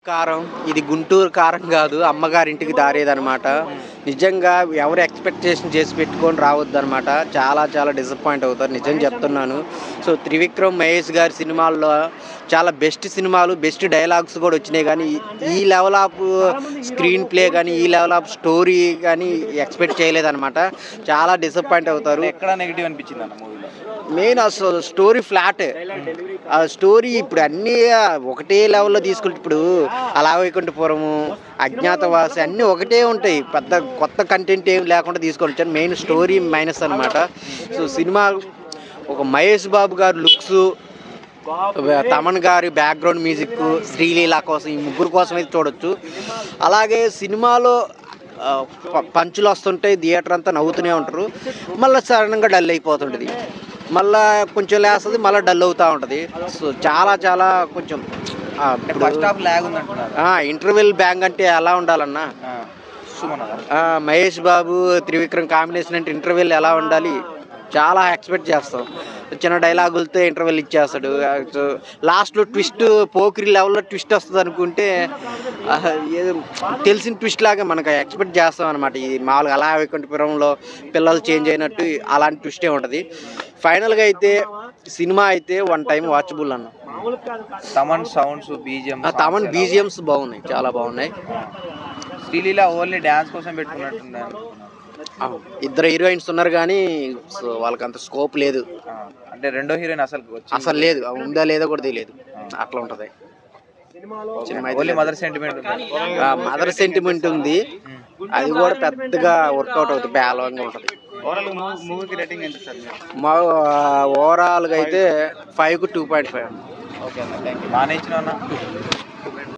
కారం ఇది గుంటూరు కారం కాదు, అమ్మగారింటికి దారేదనమాట. నిజంగా ఎవరు ఎక్స్పెక్టేషన్ చేసి పెట్టుకొని రావద్దు అనమాట. చాలా చాలా డిసప్పాయింట్ అవుతారు, నిజం చెప్తున్నాను. సో త్రివిక్రమ్ మహేష్ గారి సినిమాల్లో చాలా బెస్ట్ సినిమాలు, బెస్ట్ డైలాగ్స్ కూడా వచ్చినాయి, కానీ ఈ లెవెల్ ఆఫ్ స్క్రీన్ ప్లే కానీ, ఈ లెవెల్ ఆఫ్ స్టోరీ కానీ ఎక్స్పెక్ట్ చేయలేదన్నమాట. చాలా డిసప్పాయింట్ అవుతారు. ఎక్కడ నెగిటివ్ అనిపించింది అన్న మూవీలో? మెయిన్ అసలు స్టోరీ ఫ్లాట్. ఆ స్టోరీ ఇప్పుడు అన్నీ ఒకటే లెవెల్లో తీసుకుంటే, ఇప్పుడు అలా వైకుంఠపురము, అజ్ఞాతవాసి అన్నీ ఒకటే ఉంటాయి, పెద్ద కొత్త కంటెంట్ ఏం లేకుండా తీసుకొని మెయిన్ స్టోరీ మైనస్ అనమాట. సో సినిమా ఒక మహేష్ బాబు గారు లుక్స్, తమన్ గారి బ్యాక్గ్రౌండ్ మ్యూజిక్, శ్రీలీల కోసం, ఈ ముగ్గురు కోసం అయితే చూడొచ్చు. అలాగే సినిమాలో పంచులు వస్తుంటాయి, థియేటర్ అంతా నవ్వుతూనే ఉంటారు. మళ్ళీ సడన్గా డల్ అయిపోతుంటుంది, మళ్ళీ కొంచెం లేస్తుంది, మళ్ళీ డల్ అవుతూ ఉంటుంది. సో చాలా చాలా కొంచెం ఫస్ట్ హాఫ్ లాగ్ ఉంది అంటున్నారు. ఇంటర్వెల్ బ్యాంగ్ అంటే ఎలా ఉండాలన్నా, మహేష్ బాబు త్రివిక్రమ్ కాంబినేషన్ అంటే ఇంటర్వెల్ ఎలా ఉండాలి, చాలా ఎక్స్పెక్ట్ చేస్తాం. చిన్న డైలాగులతో ఇంటర్వెల్ ఇచ్చేస్తాడు. లాస్ట్లో ట్విస్ట్, పోకిరి లెవెల్లో ట్విస్ట్ వస్తుంది అనుకుంటే తెలిసిన ట్విస్ట్ లాగా మనకు ఎక్స్పెక్ట్ చేస్తాం అనమాట. ఈ మామూలుగా అలా వైకుంఠపురంలో పిల్లలు చేంజ్ అయినట్టు అలాంటి ట్విస్టే ఉంటుంది. ఫైనల్గా అయితే సినిమా అయితే వన్ టైం వాచబుల్ అన్న. Thaman sounds, BGM, Thaman BGMs బాగున్నాయి, చాలా బాగున్నాయి. శ్రీలీల ఓన్లీ డ్యాన్స్ కోసం పెట్టుకున్నట్టున్నారు. ఇద్దరు హీరోయిన్స్ ఉన్నారు కానీ సో వాళ్ళకి అంత స్కోప్ లేదు. అంటే రెండో హీరోయిన్ అసలు లేదు, ఉందా లేదో కూడా తెలియదు, అట్లా ఉంటది. మదర్ సెంటిమెంట్ ఉంది, అది కూడా పెద్దగా వర్కౌట్ అవుతుంది, పేలవంగా ఉంటుంది. ఓవరాల్గా అయితే 5కు 2.5. ఓకే అన్న, థ్యాంక్ యూ. బాగా నచ్చిన అన్న.